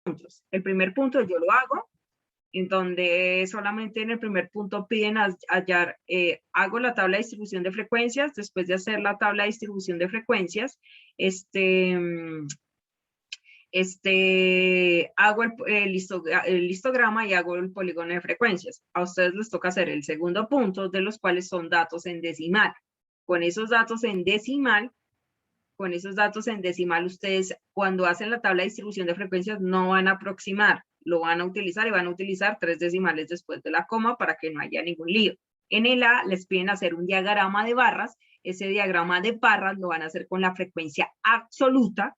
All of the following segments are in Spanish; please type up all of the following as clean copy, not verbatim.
puntos. El primer punto yo lo hago, en donde solamente en el primer punto piden hallar, hago la tabla de distribución de frecuencias. Después de hacer la tabla de distribución de frecuencias, hago el histograma y hago el polígono de frecuencias. A ustedes les toca hacer el segundo punto, de los cuales son datos en decimal. Con esos datos en decimal, ustedes cuando hacen la tabla de distribución de frecuencias no van a aproximar, lo van a utilizar y van a utilizar 3 decimales después de la coma para que no haya ningún lío. En el A les piden hacer un diagrama de barras. Ese diagrama de barras lo van a hacer con la frecuencia absoluta.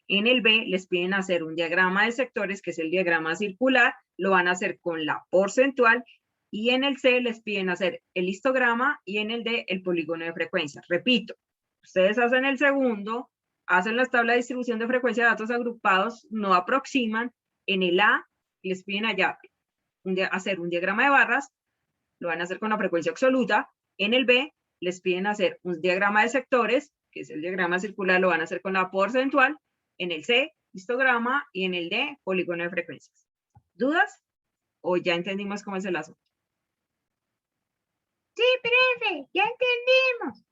En el B les piden hacer un diagrama de sectores, que es el diagrama circular, lo van a hacer con la porcentual. Y en el C les piden hacer el histograma y en el D el polígono de frecuencias. Repito, ustedes hacen el segundo, hacen la tabla de distribución de frecuencia de datos agrupados, no aproximan. En el A les piden allá hacer un diagrama de barras, lo van a hacer con la frecuencia absoluta. En el B les piden hacer un diagrama de sectores, que es el diagrama circular, lo van a hacer con la porcentual. En el C, histograma, y en el D, polígono de frecuencias. ¿Dudas? ¿O ya entendimos cómo es el asunto? Sí, profe, ya entendimos.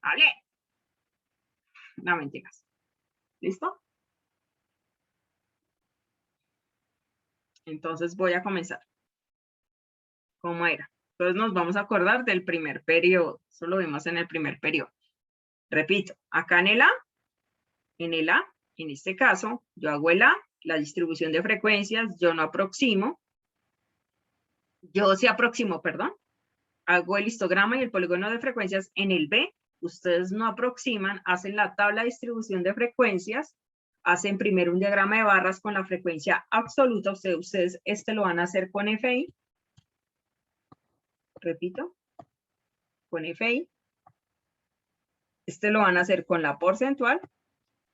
Vale. No, mentiras. ¿Listo? Entonces voy a comenzar. ¿Cómo era? Entonces nos vamos a acordar del primer periodo. Eso lo vimos en el primer periodo. Repito, acá en el A, en este caso, yo hago el A, la distribución de frecuencias, yo no aproximo. Yo sí aproximo, perdón. Hago el histograma y el polígono de frecuencias. En el B, ustedes no aproximan, hacen la tabla de distribución de frecuencias, hacen primero un diagrama de barras con la frecuencia absoluta. Ustedes lo van a hacer con FI. Repito, con FI. Lo van a hacer con la porcentual.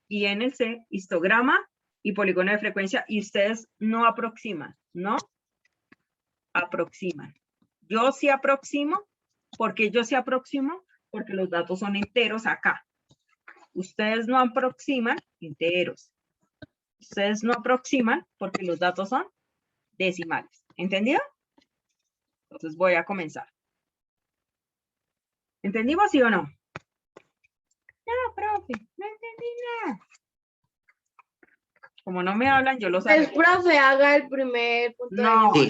Y en el C, histograma y polígono de frecuencia. Y ustedes no aproximan, ¿no? Aproximan. Yo sí aproximo. ¿Por qué yo sí aproximo? Porque los datos son enteros acá. Ustedes no aproximan enteros. Ustedes no aproximan porque los datos son decimales. ¿Entendido? Entonces voy a comenzar. ¿Entendimos sí o no? No, profe, no entendí nada. Como no me hablan, yo los El profe haga el primer punto.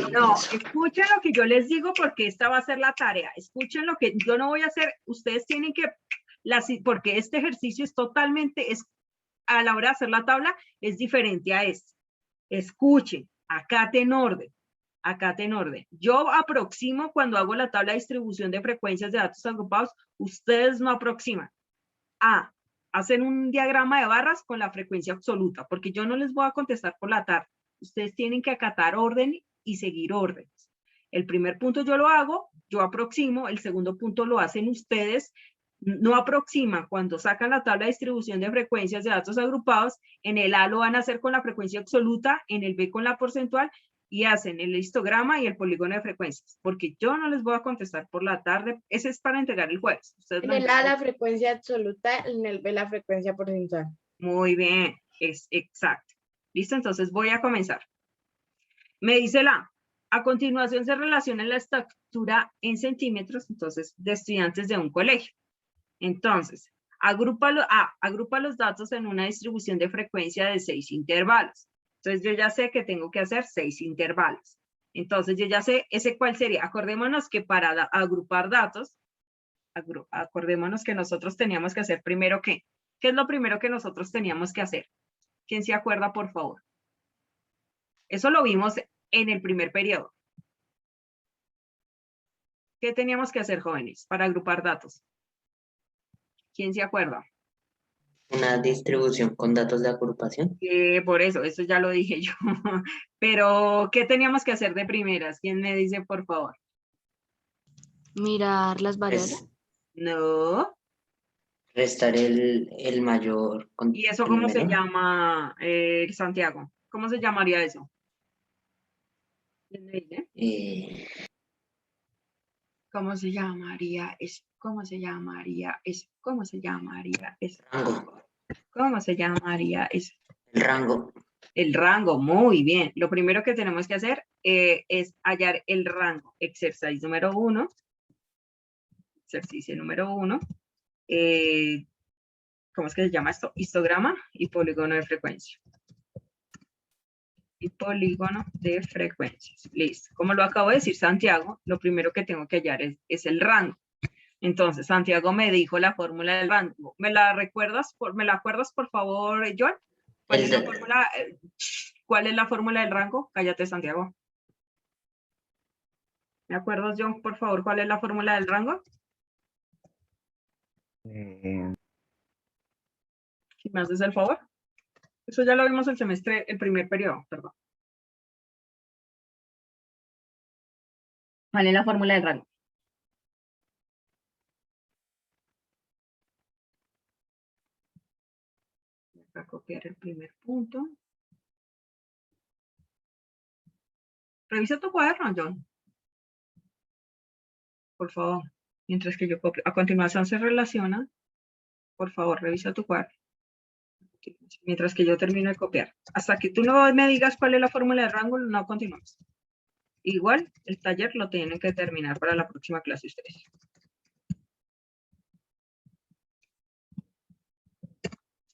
No, escuchen lo que yo les digo porque esta va a ser la tarea. Escuchen lo que yo no voy a hacer. Ustedes tienen que, porque este ejercicio es totalmente, a la hora de hacer la tabla, es diferente a este. Escuchen, acaten orden. Acaten orden. Yo aproximo cuando hago la tabla de distribución de frecuencias de datos agrupados. Ustedes no aproximan. Hacen un diagrama de barras con la frecuencia absoluta, porque yo no les voy a contestar por la tarde. Ustedes tienen que acatar orden y seguir órdenes. El primer punto yo lo hago, yo aproximo, el segundo punto lo hacen ustedes, no aproximan. Cuando sacan la tabla de distribución de frecuencias de datos agrupados, en el A lo van a hacer con la frecuencia absoluta, en el B con la porcentual, y hacen el histograma y el polígono de frecuencias, porque yo no les voy a contestar por la tarde. Ese es para entregar el jueves. Ustedes en el A la frecuencia absoluta, en el B la frecuencia porcentual. Muy bien, es exacto. ¿Listo? Entonces voy a comenzar. Me dice la A continuación se relaciona la estructura en centímetros, entonces, de estudiantes de un colegio. Entonces, agrupa los datos en una distribución de frecuencia de 6 intervalos. Entonces, yo ya sé que tengo que hacer 6 intervalos. Entonces, yo ya sé ese cuál sería. Acordémonos que para agrupar datos, acordémonos que nosotros teníamos que hacer primero ¿qué? ¿Qué es lo primero que nosotros teníamos que hacer? ¿Quién se acuerda, por favor? Eso lo vimos en el primer periodo. ¿Qué teníamos que hacer, jóvenes, para agrupar datos? ¿Quién se acuerda? Una distribución con datos de agrupación. Por eso ya lo dije yo. Pero, ¿qué teníamos que hacer de primeras? ¿Quién me dice, por favor? Mirar las variables. No. Restar el mayor. ¿Y eso cómo se llama, Santiago? ¿Cómo se llamaría eso? ¿Quién me dice? ¿Cómo se llamaría eso? ¿Cómo se llamaría eso? ¿Cómo se llamaría eso? Rango. ¿Cómo se llamaría eso? El rango. El rango, muy bien. Lo primero que tenemos que hacer es hallar el rango. Ejercicio número 1. Ejercicio número 1. ¿Cómo es que se llama esto? Histograma y polígono de frecuencia. Y polígono de frecuencias. Listo. Como lo acabo de decir Santiago, lo primero que tengo que hallar es el rango. Entonces, Santiago me dijo la fórmula del rango. ¿Me la acuerdas, por favor, Joan? ¿Cuál es la fórmula? ¿Cuál es la fórmula del rango? Cállate, Santiago. ¿Me acuerdas, John, por favor, cuál es la fórmula del rango? Si me haces el favor. Eso ya lo vimos el semestre, el primer periodo, perdón. ¿Cuál es la fórmula del rango? Voy a copiar el primer punto. Revisa tu cuaderno, John. Por favor. Mientras que yo copio. A continuación se relaciona. Por favor, revisa tu cuaderno. Mientras que yo termino de copiar. Hasta que tú no me digas cuál es la fórmula del rango, no continuamos. Igual, el taller lo tienen que terminar para la próxima clase ustedes.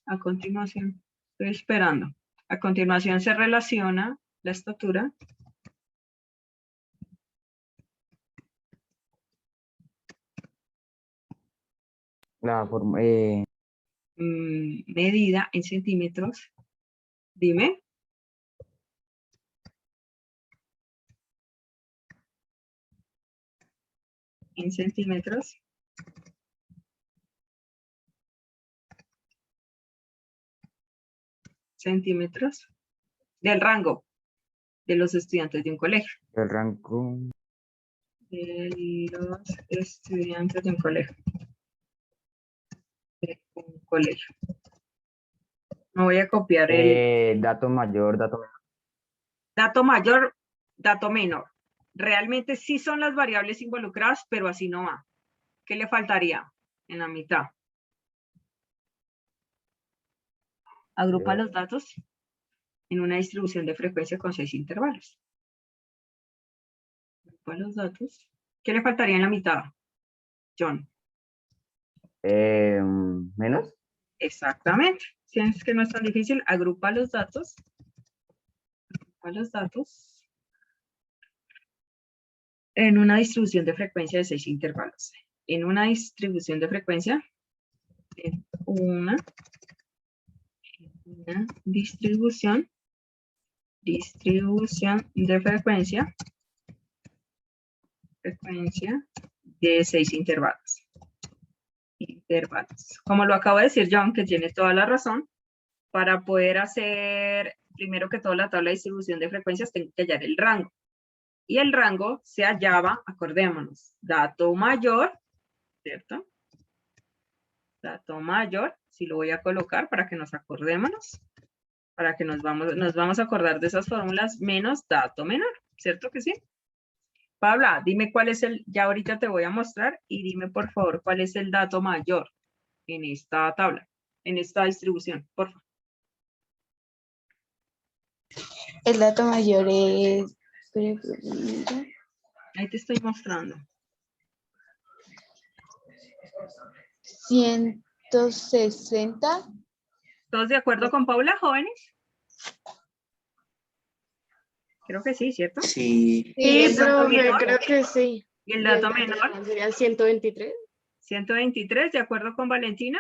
A continuación, estoy esperando. A continuación se relaciona la estatura La forma, medida en centímetros. Dime. En centímetros. Centímetros del rango de los estudiantes de un colegio. el rango. De los estudiantes de un colegio. De un colegio. No voy a copiar el Dato mayor, dato menor. dato mayor, dato menor. Realmente sí son las variables involucradas, pero así no va. ¿Qué le faltaría en la mitad? Agrupa los datos en una distribución de frecuencia con 6 intervalos. Agrupa los datos. ¿Qué le faltaría en la mitad, John? Menos. Exactamente. Si es que no es tan difícil, agrupa los datos. Agrupa los datos en una distribución de frecuencia de 6 intervalos. En una distribución de frecuencia, en una distribución de frecuencia de 6 intervalos. Como lo acabo de decir John, que tiene toda la razón, para poder hacer, primero que todo, la tabla de distribución de frecuencias, tengo que hallar el rango. Y el rango se hallaba, acordémonos, dato mayor, ¿cierto? Dato mayor, si lo voy a colocar para que nos acordémonos, para que nos vamos a acordar de esas fórmulas, menos dato menor, ¿cierto que sí? Paula, dime cuál es ya ahorita te voy a mostrar, y dime por favor cuál es el dato mayor en esta tabla, en esta distribución, por favor. El dato mayor es... Ahí te estoy mostrando. 160. ¿Todos de acuerdo con Paula, jóvenes? Creo que sí, ¿cierto? Sí. Sí, el dato profe, menor? creo que sí. ¿Y el dato menor? ¿Sería 123? 123, ¿de acuerdo con Valentina?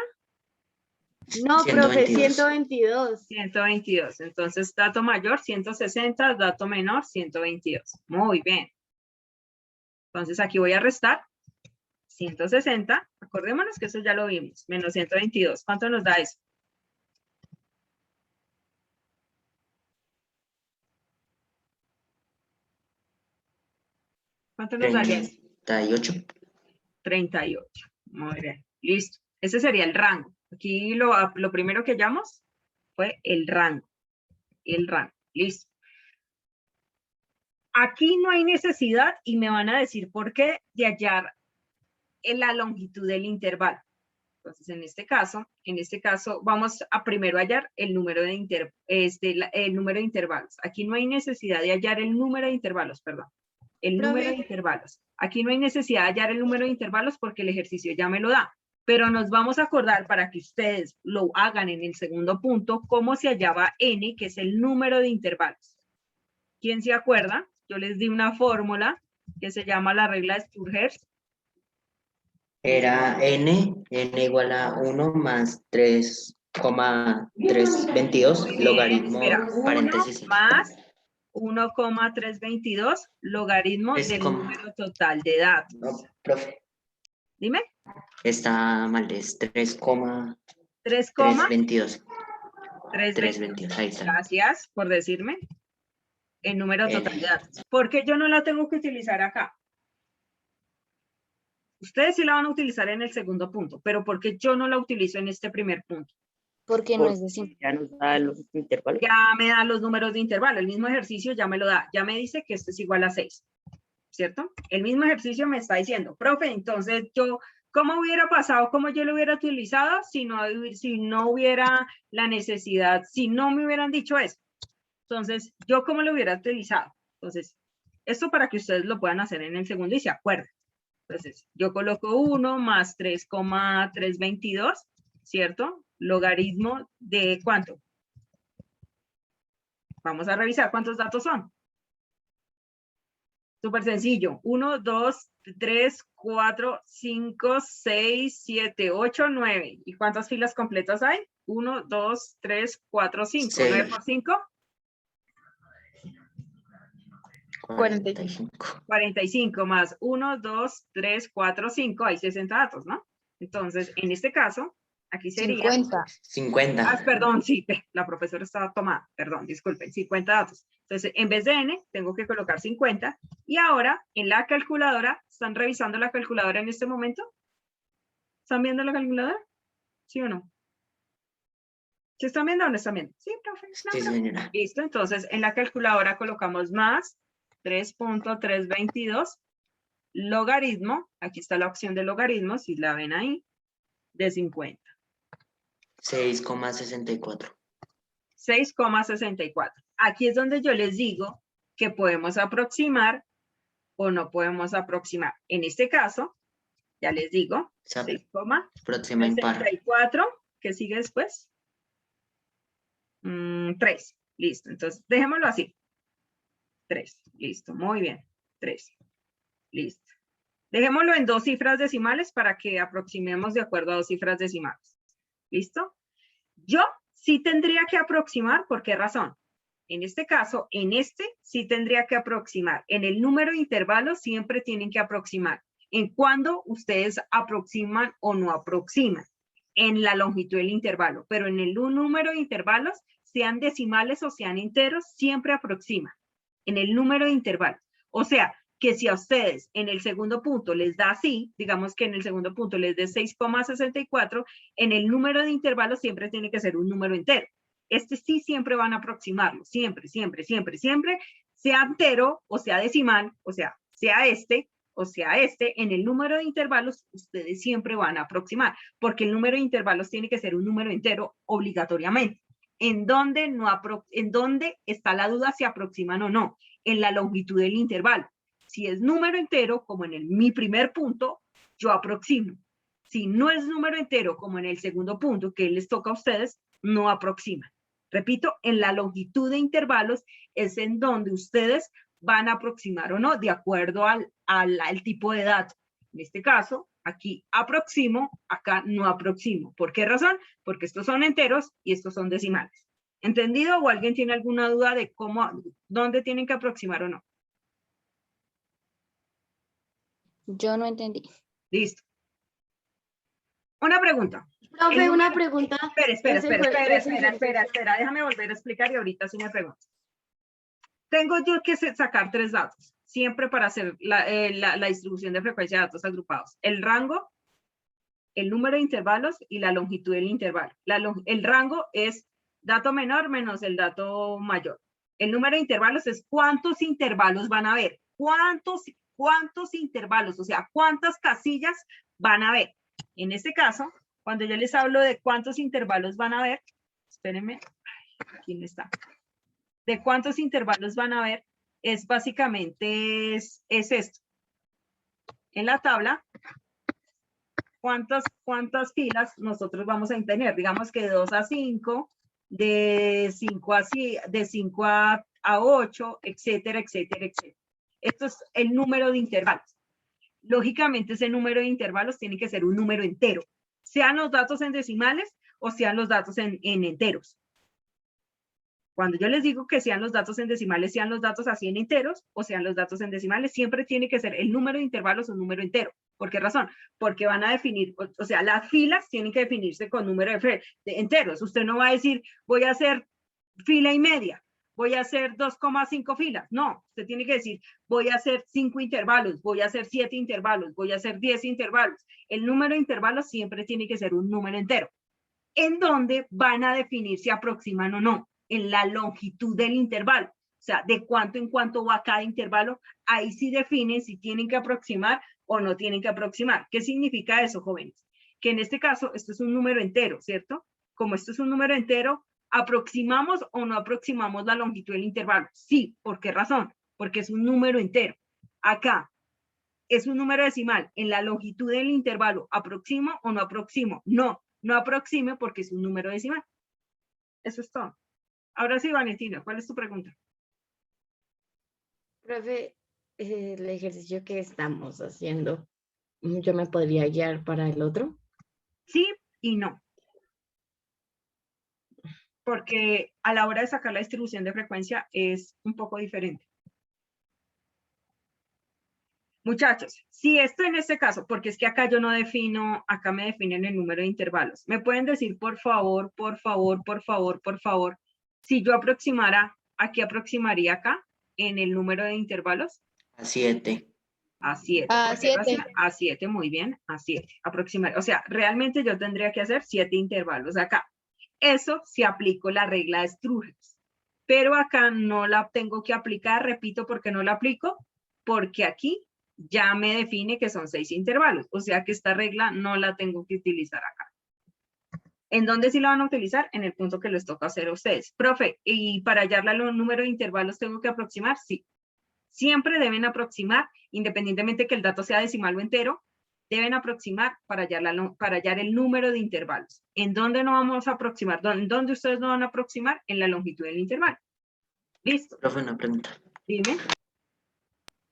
No, profe, 122. 122. 122. Entonces, dato mayor, 160, dato menor, 122. Muy bien. Entonces, aquí voy a restar 160. Acordémonos que eso ya lo vimos. Menos 122. ¿Cuánto nos da eso? ¿Cuánto nos daría eso? 38. 38. Muy bien. Listo. Ese sería el rango. Aquí lo primero que hallamos fue el rango. El rango. Listo. Aquí no hay necesidad, y me van a decir por qué, de hallar en la longitud del intervalo. Entonces, en este caso vamos a primero hallar el número de intervalos. Aquí no hay necesidad de hallar el número de intervalos, perdón. El número de intervalos. Aquí no hay necesidad de hallar el número de intervalos porque el ejercicio ya me lo da. Pero nos vamos a acordar para que ustedes lo hagan en el segundo punto, cómo se hallaba n, que es el número de intervalos. ¿Quién se acuerda? Yo les di una fórmula que se llama la regla de Sturgers. Era n igual a 1 más 3,322 logaritmo Espera, 1 paréntesis. más 1,322 logaritmo Es del como- número total de datos. No, profe, Dime. está mal, es 3, 3,322. 3, 322, ahí está. Gracias por decirme el número total de datos. ¿Por qué yo no la tengo que utilizar acá? Ustedes sí la van a utilizar en el segundo punto, pero ¿por qué yo no la utilizo en este primer punto? Porque no es decimal. Ya nos da los intervalos. Ya me da los números de intervalo, el mismo ejercicio ya me lo da, ya me dice que esto es igual a 6, ¿cierto? El mismo ejercicio me está diciendo, profe, entonces yo, ¿cómo hubiera pasado, cómo yo lo hubiera utilizado si no hubiera la necesidad, si no me hubieran dicho eso? Entonces, ¿yo cómo lo hubiera utilizado? Entonces, esto para que ustedes lo puedan hacer en el segundo y se acuerden. Entonces, yo coloco 1 más 3,322, ¿cierto? Logaritmo de ¿cuánto? Vamos a revisar cuántos datos son. Súper sencillo. 1, 2, 3, 4, 5, 6, 7, 8, 9. ¿Y cuántas filas completas hay? 1, 2, 3, 4, 5. Sí. 9 por 5. 45. 45 más 1, 2, 3, 4, 5. Hay 60 datos, ¿no? Entonces, en este caso, aquí sería... 50. perdón, sí, la profesora estaba tomada, perdón, disculpen, 50 datos. Entonces, en vez de n, tengo que colocar 50. Y ahora, en la calculadora, ¿están revisando la calculadora en este momento? ¿Están viendo la calculadora? ¿Sí o no? ¿Sí están viendo o no están viendo? Sí, profe. No, Sí, profe. señora. Listo, entonces, en la calculadora colocamos más 3.322 logaritmo, aquí está la opción de logaritmo, si la ven ahí, de 50. 6,64. 6,64. Aquí es donde yo les digo que podemos aproximar o no podemos aproximar. En este caso, ya les digo, Se 6,64. aproxima en par. ¿Qué sigue después? 3. Listo. Entonces, dejémoslo así. 3. Listo. Muy bien. 3. Listo. Dejémoslo en 2 cifras decimales para que aproximemos de acuerdo a 2 cifras decimales. ¿Listo? Yo sí tendría que aproximar, ¿por qué razón? En este caso, en este sí tendría que aproximar. En el número de intervalos siempre tienen que aproximar. En cuándo ustedes aproximan o no aproximan. En la longitud del intervalo. Pero en el número de intervalos, sean decimales o sean enteros, siempre aproximan. En el número de intervalos. O sea, que si a ustedes en el segundo punto les da así, digamos que en el segundo punto les dé 6,64, en el número de intervalos siempre tiene que ser un número entero. Este sí siempre van a aproximarlo, siempre, siempre, siempre, siempre, sea entero o sea decimal, o sea este, en el número de intervalos ustedes siempre van a aproximar, porque el número de intervalos tiene que ser un número entero obligatoriamente. ¿En dónde está la duda si aproximan o no? En la longitud del intervalo. Si es número entero, como en mi primer punto, yo aproximo. Si no es número entero, como en el segundo punto, que les toca a ustedes, no aproximan. Repito, en la longitud de intervalos es en donde ustedes van a aproximar o no, de acuerdo al tipo de dato. En este caso, aquí aproximo, acá no aproximo. ¿Por qué razón? Porque estos son enteros y estos son decimales. ¿Entendido? ¿O alguien tiene alguna duda de dónde tienen que aproximar o no? Yo no entendí. Listo. Una pregunta. Profe, una pregunta. Espera, déjame volver a explicar y ahorita sí me pregunto. Tengo yo que sacar 3 datos, siempre para hacer la distribución de frecuencia de datos agrupados. El rango, el número de intervalos y la longitud del intervalo. El rango es dato menor menos el dato mayor. El número de intervalos es cuántos intervalos van a haber. ¿Cuántos intervalos? O sea, ¿cuántas casillas van a haber? En este caso, Cuando yo les hablo de cuántos intervalos van a ver, espérenme, ¿quién está? De cuántos intervalos van a ver, es básicamente es esto. En la tabla, ¿cuántas filas nosotros vamos a tener? Digamos que de 2 a 5, de 5 a 8, etcétera, etcétera, etcétera. Esto es el número de intervalos. Lógicamente, ese número de intervalos tiene que ser un número entero, sean los datos en decimales o sean los datos en enteros. Cuando yo les digo que sean los datos en decimales, sean los datos así en enteros o sean los datos en decimales, siempre tiene que ser el número de intervalos un número entero. ¿Por qué razón? Porque van a definir, o sea, las filas tienen que definirse con número de enteros. Usted no va a decir, voy a hacer fila y media, voy a hacer 2,5 filas. No, usted tiene que decir, voy a hacer 5 intervalos, voy a hacer 7 intervalos, voy a hacer 10 intervalos. El número de intervalos siempre tiene que ser un número entero. ¿En dónde van a definir si aproximan o no? En la longitud del intervalo. O sea, de cuánto en cuánto va cada intervalo. Ahí sí definen si tienen que aproximar o no tienen que aproximar. ¿Qué significa eso, jóvenes? Que en este caso, esto es un número entero, ¿cierto? Como esto es un número entero, ¿aproximamos o no aproximamos la longitud del intervalo? Sí. ¿Por qué razón? Porque es un número entero. Acá es un número decimal. En la longitud del intervalo, ¿aproximo o no aproximo? No, no aproxime porque es un número decimal. Eso es todo. Ahora sí, Valentina, ¿cuál es tu pregunta? Profe, el ejercicio que estamos haciendo, ¿yo me podría guiar para el otro? Sí y no. Porque a la hora de sacar la distribución de frecuencia es un poco diferente. Muchachos, si esto en este caso, porque es que acá yo no defino, acá me definen el número de intervalos. ¿Me pueden decir, por favor, si yo aproximara, aquí aproximaría acá en el número de intervalos? A 7. A 7. A 7. A 7, muy bien, a 7. Aproximar. O sea, realmente yo tendría que hacer 7 intervalos acá. Eso si aplico la regla de Strudels. Pero acá no la tengo que aplicar, repito, ¿por qué no la aplico? Porque aquí ya me define que son 6 intervalos. O sea que esta regla no la tengo que utilizar acá. ¿En dónde sí la van a utilizar? En el punto que les toca hacer a ustedes. Profe, ¿y para hallarle el número de intervalos tengo que aproximar? Sí. Siempre deben aproximar, independientemente que el dato sea decimal o entero, deben aproximar para hallar el número de intervalos. ¿En dónde no vamos a aproximar? ¿En dónde ustedes no van a aproximar? En la longitud del intervalo. ¿Listo? Profe, una pregunta. Dime.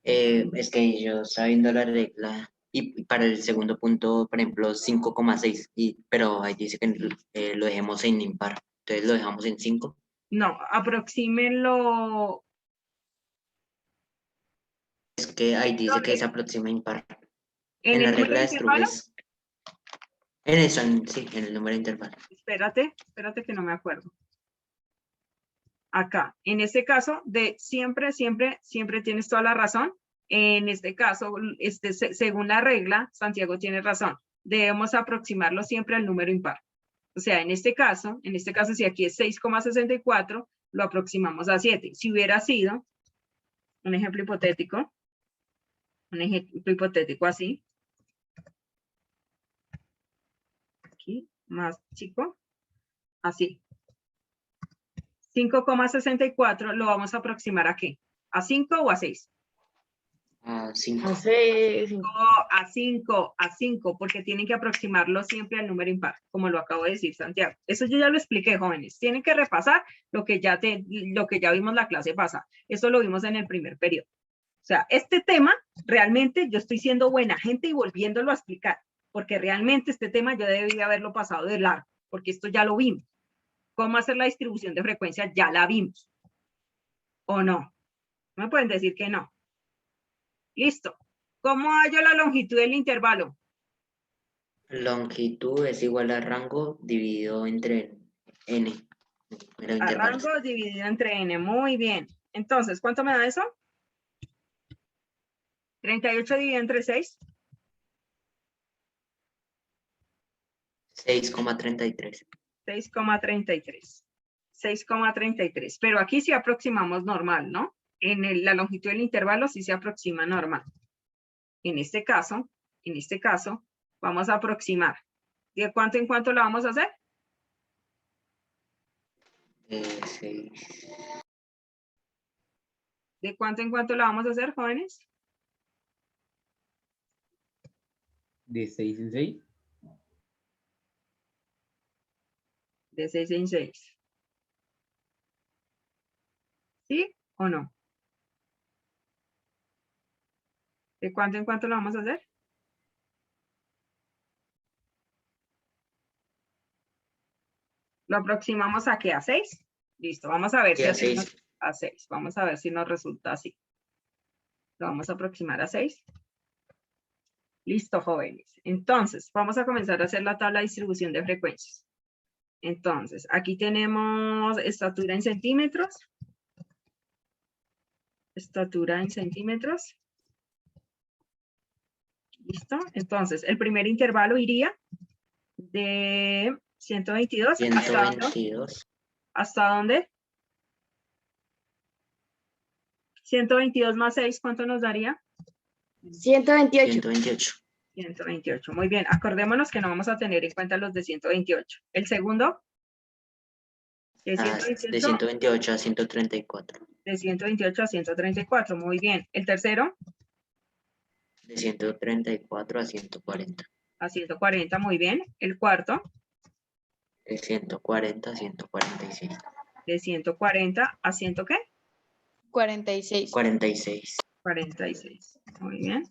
Es que yo sabiendo la regla, y para el segundo punto, por ejemplo, 5,6, pero ahí dice que lo dejemos en impar. Entonces lo dejamos en 5. No, aproxímenlo. Es que ahí dice ¿Dónde? que se aproxima impar. ¿En En la el número regla de de intervalo? Strudels. En eso, sí, en el número de intervalo. Espérate que no me acuerdo. Acá, en este caso, siempre tienes toda la razón. En este caso, según la regla, Santiago tiene razón. Debemos aproximarlo siempre al número impar. O sea, en este caso, si aquí es 6,64, lo aproximamos a 7. Si hubiera sido un ejemplo hipotético así. Aquí, más chico, así. 5,64 lo vamos a aproximar ¿a qué? ¿A 5 o a 6? A 5. A 5, porque tienen que aproximarlo siempre al número impar, como lo acabo de decir Santiago. Eso yo ya lo expliqué, jóvenes. Tienen que repasar lo que ya vimos la clase pasada. Eso lo vimos en el primer periodo. O sea, este tema, realmente yo estoy siendo buena gente y volviéndolo a explicar, porque realmente este tema yo debía haberlo pasado de largo, porque esto ya lo vimos. ¿Cómo hacer la distribución de frecuencia? Ya la vimos. ¿O no? No me pueden decir que no. Listo. ¿Cómo hallo la longitud del intervalo? Longitud es igual a rango dividido entre n. A rango dividido entre n. Muy bien. Entonces, ¿cuánto me da eso? 38 dividido entre 6. 6,33. 6,33. 6,33. Pero aquí sí aproximamos normal, ¿no? En la longitud del intervalo sí se aproxima normal. En este caso, vamos a aproximar ¿De cuánto en cuánto lo vamos a hacer? 6. ¿De cuánto en cuánto lo vamos a hacer, jóvenes? De 6 en 6. De 6 en 6. ¿Sí o no? ¿De cuánto en cuánto lo vamos a hacer? ¿Lo aproximamos a qué? ¿A 6? Listo, vamos a ver Sí, si a así 6. a 6. Vamos a ver si nos resulta así. Lo vamos a aproximar a 6. Listo, jóvenes. Entonces, vamos a comenzar a hacer la tabla de distribución de frecuencias. Entonces, aquí tenemos estatura en centímetros. Estatura en centímetros. ¿Listo? Entonces, el primer intervalo iría de 122 ¿hasta dónde? 122. ¿Hasta dónde? 122 más 6, ¿cuánto nos daría? 128. 128. 128. Muy bien, acordémonos que no vamos a tener en cuenta los de 128. El segundo, de De 128 a 134. de 128 a 134. Muy bien. El tercero, De 134 a 140. a 140. Muy bien. El cuarto, De 140 a 146. de 140 a 100, ¿qué? 46. 46. 46. Muy bien.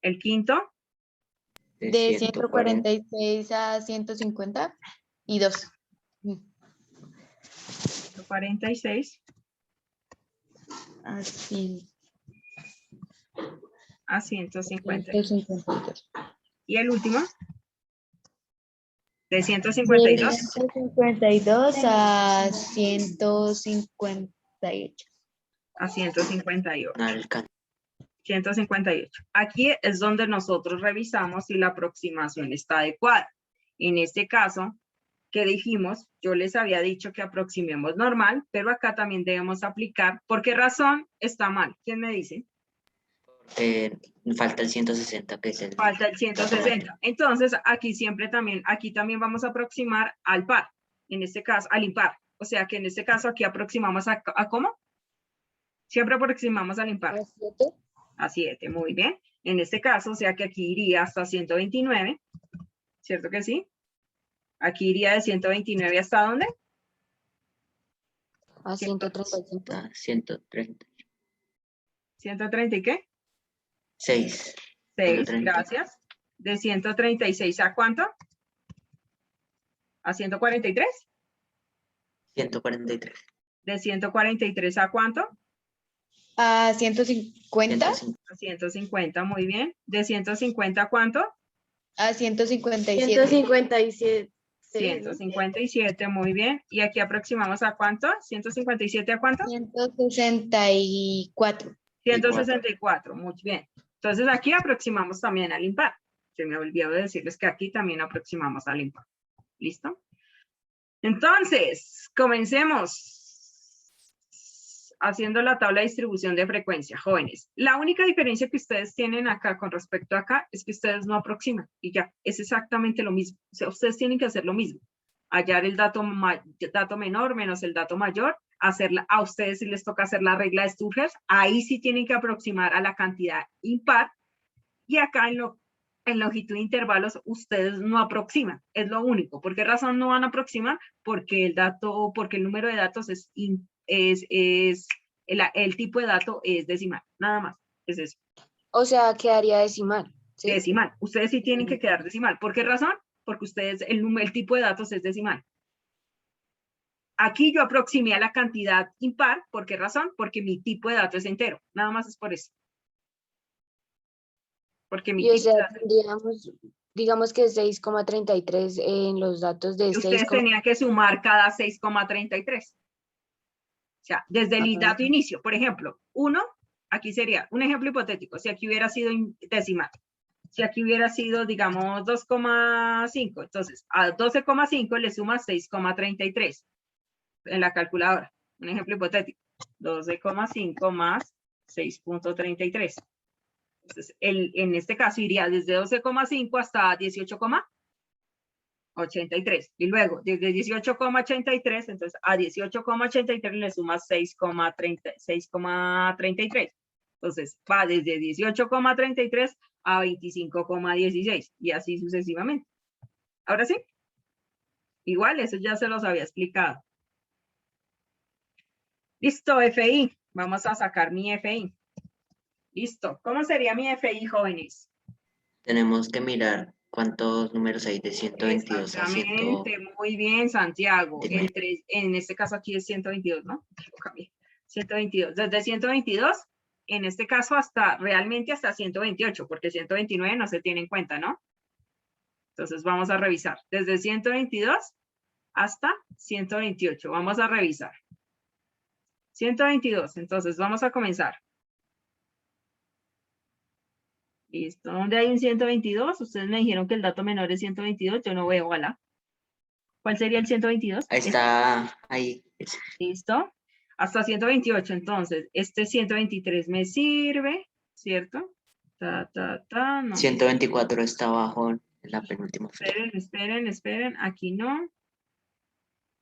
El quinto, De 140. 146 a 152. 146 Así. a 150. 152. Y el último, de De 152 152 a 158. a 158. No alcanza. 158. Aquí es donde nosotros revisamos si la aproximación está adecuada. En este caso, que dijimos, yo les había dicho que aproximemos normal, pero acá también debemos aplicar. ¿Por qué razón está mal? ¿Quién me dice? Falta el 160, que es el Falta el 160. Entonces, aquí también vamos a aproximar al par. En este caso, al impar. O sea que en este caso aquí aproximamos ¿a cómo? Siempre aproximamos al impar. ¿A 7? A 7, muy bien. En este caso, o sea que aquí iría hasta 129, ¿cierto que sí? Aquí iría de 129 ¿hasta dónde? A 135. a 130. ¿130 y qué? 6. 6, 130. gracias. ¿De 136 a cuánto? ¿A 143? 143. ¿De 143 a cuánto? A 150. 150. A 150, muy bien. ¿De 150 a cuánto? A 157. 157. 157, muy bien. ¿Y aquí aproximamos a cuánto? ¿157 a cuánto? 164. 164, muy bien. Entonces aquí aproximamos también al impar. Se me olvidó decirles que aquí también aproximamos al impar. ¿Listo? Entonces, comencemos haciendo la tabla de distribución de frecuencia, jóvenes. La única diferencia que ustedes tienen acá con respecto a acá es que ustedes no aproximan y ya, es exactamente lo mismo. O sea, ustedes tienen que hacer lo mismo. Hallar el dato menor menos el dato mayor, a ustedes si les toca hacer la regla de Sturger, ahí sí tienen que aproximar a la cantidad impar y acá en longitud de intervalos ustedes no aproximan, es lo único. ¿Por qué razón no van a aproximar? Porque el número de datos el tipo de dato es decimal, nada más, es eso. O sea, quedaría decimal. ¿Sí? Decimal, ustedes sí tienen que quedar decimal. ¿Por qué razón? Porque ustedes, el tipo de datos es decimal. Aquí yo aproximé a la cantidad impar, ¿por qué razón? Porque mi tipo de dato es entero, nada más es por eso. Porque mi Y o tipo de sea, dato, digamos que 6,33 en los datos de 6. ustedes tenían que sumar cada 6,33. O sea, desde el dato inicio, por ejemplo, 1, aquí sería un ejemplo hipotético, si aquí hubiera sido decimal. Si aquí hubiera sido, digamos, 2,5, entonces a 12,5 le sumas 6,33 en la calculadora. Un ejemplo hipotético, 12,5 más 6,33. Entonces, en este caso iría desde 12,5 hasta 18, 83. Y luego, desde 18,83, entonces a 18,83 le sumas 6,33. Entonces, va desde 18,33 a 25,16 y así sucesivamente. Ahora sí. Igual, eso ya se los había explicado. Listo, FI. Vamos a sacar mi FI. Listo. ¿Cómo sería mi FI, jóvenes? Tenemos que mirar cuántos números hay de 122 a 100. Exactamente, muy bien, Santiago. 29. En este caso aquí es 122, ¿no? Lo cambié. 122. Desde 122, en este caso realmente hasta 128, porque 129 no se tiene en cuenta, ¿no? Entonces vamos a revisar. Desde 122 hasta 128. Vamos a revisar. 122. Entonces vamos a comenzar. Listo. ¿Dónde hay un 122? Ustedes me dijeron que el dato menor es 122. Yo no veo, ojalá. ¿Cuál sería el 122? Ahí está, ahí. Listo. Hasta 128. Entonces, este 123 me sirve, ¿cierto? No. 124 está abajo en la penúltima fila. Esperen. Aquí no.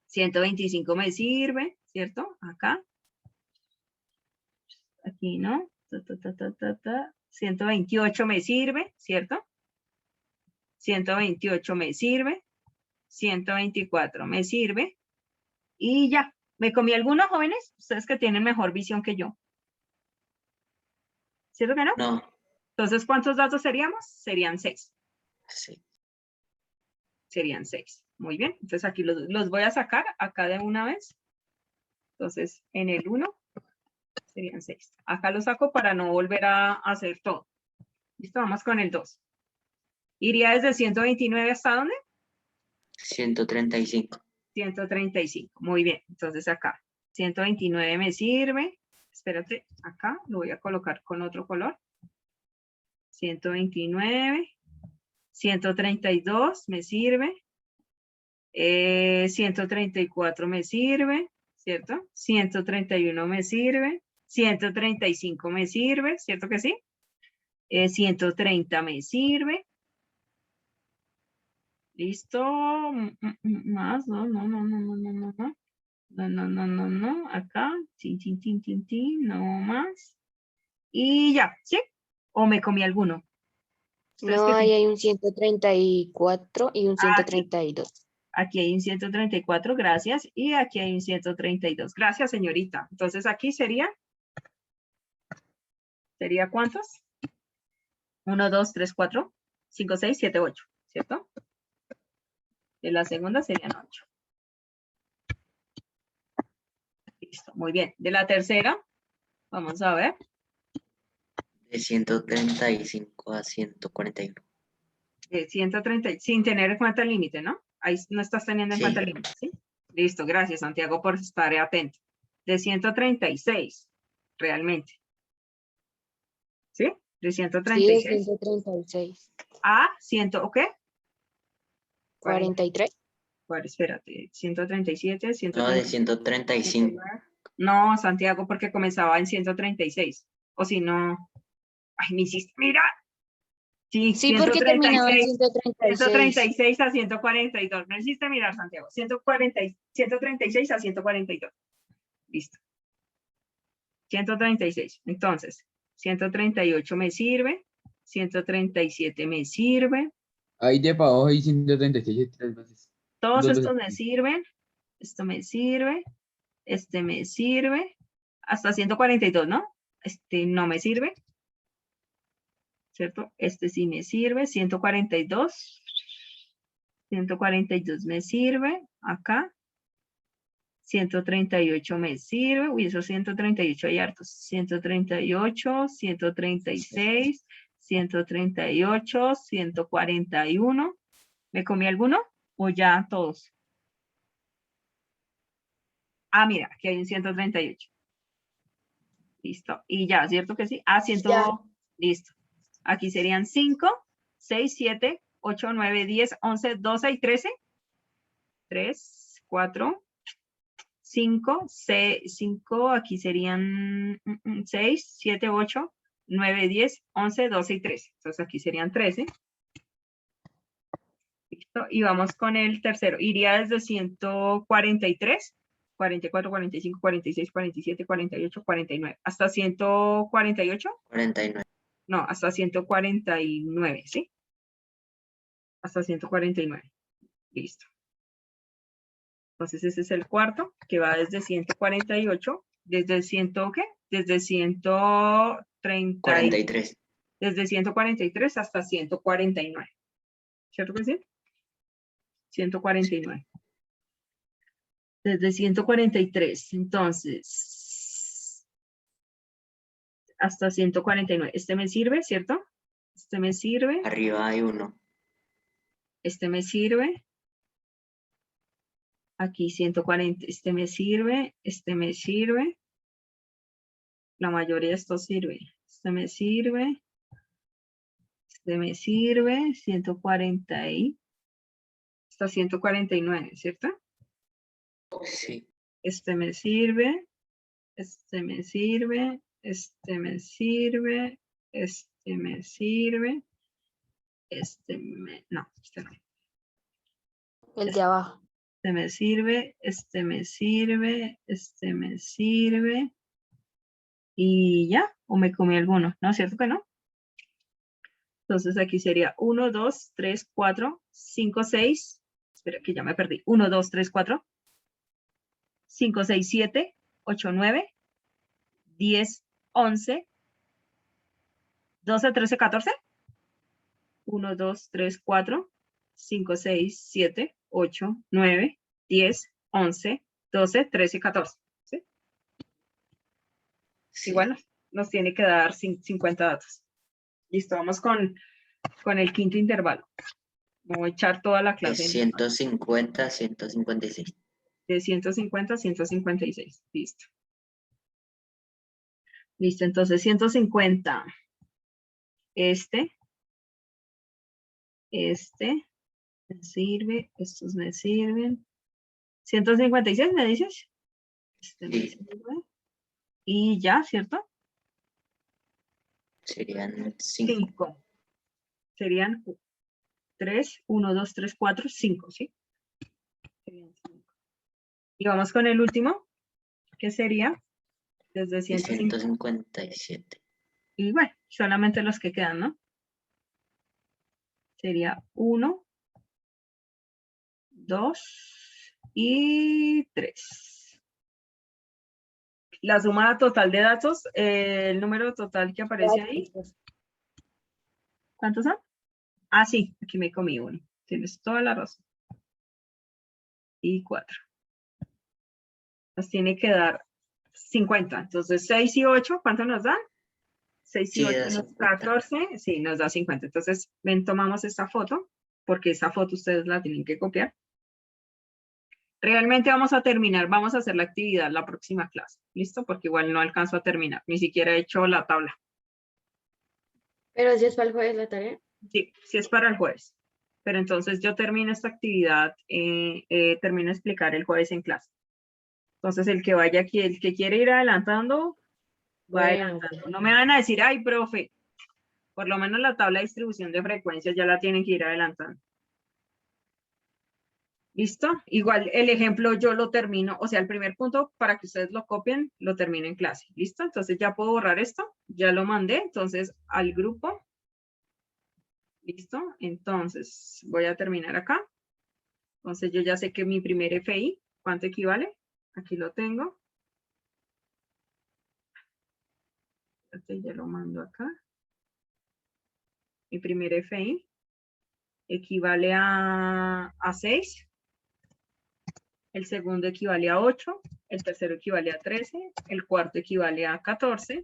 125 me sirve, ¿cierto? Acá. Aquí no. 128 me sirve, ¿cierto? 128 me sirve. 124 me sirve. Y ya. ¿Me comí algunos, jóvenes? Ustedes que tienen mejor visión que yo. ¿Cierto que no? No, Entonces, ¿cuántos datos seríamos? Serían 6. sí. Serían 6. Muy bien. Entonces, aquí los voy a sacar acá de una vez. Entonces, en el 1 serían 6. Acá lo saco para no volver a hacer todo. Listo, vamos con el 2. ¿Iría desde 129 hasta dónde? 135. 135. Muy bien. Entonces, acá. 129 me sirve. Espérate, acá lo voy a colocar con otro color. 129. 132 me sirve. 134 me sirve, ¿cierto? 131 me sirve. 135 me sirve, ¿cierto que sí? 130 me sirve. ¿Listo? Más, no. No. Acá, tin, no más. Y ya, ¿sí? ¿O me comí alguno? ¿Ustedes No, qué ahí piensan? hay un 134 y un 132. Aquí hay un 134, gracias. Y aquí hay un 132. Gracias, señorita. Entonces, aquí ¿sería cuántos? 1, 2, 3, 4, 5, 6, 7, 8, ¿cierto? De la segunda serían 8. Listo, muy bien. De la tercera, vamos a ver. De 135 a 141. 130, sin tener en cuenta el límite, ¿no? Ahí no estás teniendo en Sí. cuenta el límite, ¿sí? Listo, gracias, Santiago, por estar atento. De 136, realmente. ¿Sí? De Sí, 136 es 136. a 100, ¿ok? 43. Bueno, espérate, 137, No, 139. de 135. No, Santiago, porque comenzaba en 136. O si no, ay, me hiciste, mira. Sí, Sí, porque terminaba en 136. 136 a 142. Me hiciste mirar, Santiago. 136 a 142. Listo. 136. Entonces, 138 me sirve. 137 me sirve. Ahí de para abajo hay 136 tres veces. Todos Dos estos veces. me sirven. Esto me sirve. Este me sirve. Hasta 142, ¿no? Este no me sirve. ¿Cierto? Este sí me sirve. 142. 142 me sirve. Acá. 138 me sirve. Uy, esos 138 hay hartos. 138, 136, 138, 141. ¿Me comí alguno? ¿O ya todos? Ah, mira, aquí hay un 138. Listo. Y ya, ¿cierto que sí? Ah, 100. Ya. Listo. Aquí serían 5, 6, 7, 8, 9, 10, 11, 12 y 13. 3, 4, 5, 5, aquí serían 6, 7, 8, 9, 10, 11, 12 y 13. Entonces aquí serían 13. ¿Listo? Y vamos con el tercero. Iría desde 143, 44, 45, 46, 47, 48, 49. ¿Hasta 148? 49. No, hasta 149, ¿sí? Hasta 149. Listo. Entonces ese es el cuarto, que va desde 148, desde 100, ¿qué? Desde 130, 43. desde 143 hasta 149. ¿Cierto que sí? 149. Desde 143, entonces, hasta 149. Este me sirve, ¿cierto? Este me sirve, Arriba hay uno. este me sirve. Aquí 140, este me sirve, este me sirve. La mayoría de estos sirve. Este me sirve. Este me sirve. 140 y hasta 149, ¿cierto? Sí. Este me sirve. Este me sirve. Este me sirve. Este me sirve. No, este no. El de abajo. Este me sirve, este me sirve, este me sirve. Y ya, o me comí alguno, ¿no? ¿Cierto que no? Entonces aquí sería 1, 2, 3, 4, 5, 6. Espera que ya me perdí. 1, 2, 3, 4, 5, 6, 7, 8, 9, 10, 11, 12, 13, 14. 1, 2, 3, 4, 5, 6, 7, 8, 9, 10, 11, 12, 13, 14. ¿Sí? Sí. Igual nos tiene que dar 50 datos. Listo, vamos con el quinto intervalo. Voy a echar toda la Es clase 150, 156. de 150 a 156. Listo. Listo, entonces 150. Este me sirve, estos me sirven. 156, ¿me dices? Este me Sí. sirve. Y ya, ¿cierto? Serían 5. 5. Serían 3, 1, 2, 3, 4, 5, ¿sí? Serían 5. Y vamos con el último, que sería desde 150. 157. Y bueno, solamente los que quedan, ¿no? Sería 1, 2 y 3. La suma total de datos, el número total que aparece ahí, ¿cuántos son? Ah, sí, aquí me comí uno. Tienes toda la razón. Y 4. Nos tiene que dar 50. Entonces, 6 y 8, ¿cuánto nos dan? 6 y Sí, 8 da nos 50. 14, sí, nos da 50. Entonces, ven, tomamos esta foto, porque esa foto ustedes la tienen que copiar. Realmente vamos a terminar, vamos a hacer la actividad la próxima clase, ¿listo? Porque igual no alcanzo a terminar, ni siquiera he hecho la tabla. Pero si es para el jueves la tarea. Sí, sí es para el jueves. Pero entonces yo termino esta actividad, termino de explicar el jueves en clase. Entonces el que vaya aquí, el que quiere ir adelantando, va Bueno, adelantando. No me van a decir, ay, profe, por lo menos la tabla de distribución de frecuencias ya la tienen que ir adelantando. ¿Listo? Igual el ejemplo yo lo termino, o sea, el primer punto para que ustedes lo copien, lo termino en clase. ¿Listo? Entonces ya puedo borrar esto, ya lo mandé, entonces al grupo. ¿Listo? Entonces voy a terminar acá. Entonces yo ya sé que mi primer FI, ¿cuánto equivale? Aquí lo tengo. Ya lo mando acá. Mi primer FI equivale a 6. El segundo equivale a 8. El tercero equivale a 13. El cuarto equivale a 14.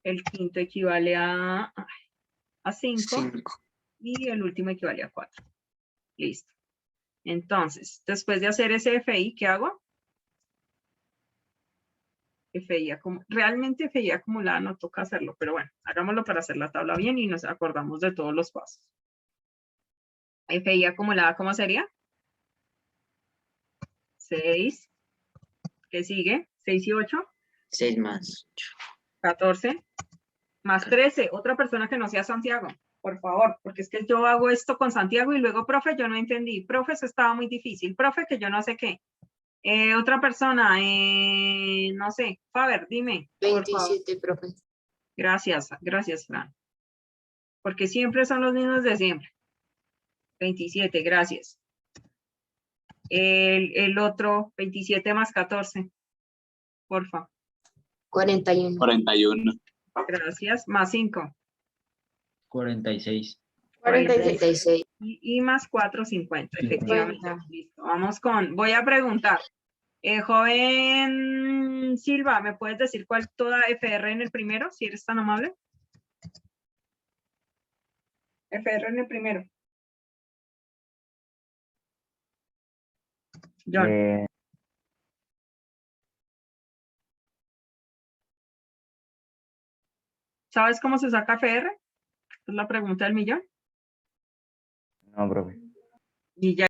El quinto equivale a 5. 5. Y el último equivale a 4. Listo. Entonces, después de hacer ese FI, ¿qué hago? Realmente FI acumulada no toca hacerlo, pero bueno, hagámoslo para hacer la tabla bien y nos acordamos de todos los pasos. FI acumulada, ¿cómo sería? 6. ¿Qué sigue? 6 y 8. 6 más 8. 14. Más 13. Otra persona que no sea Santiago. por favor, porque es que yo hago esto con Santiago y luego, profe, yo no entendí. Profe, eso estaba muy difícil. Profe, que yo no sé qué. Otra persona, no sé. Faber, dime, por favor. 27, profe. Gracias, Fran. Porque siempre son los mismos de siempre. 27, gracias. El otro, 27 más 14. Porfa. 41. 41. Gracias. Más 5. 46. 46. 46. Y más 4, 50. Efectivamente. 50. Listo. Vamos con, voy a preguntar. Joven Silva, ¿me puedes decir cuál toda FR en el primero, si eres tan amable? FR en el primero. John. ¿Sabes cómo se saca FR? Es la pregunta del millón. No, profe. Y ya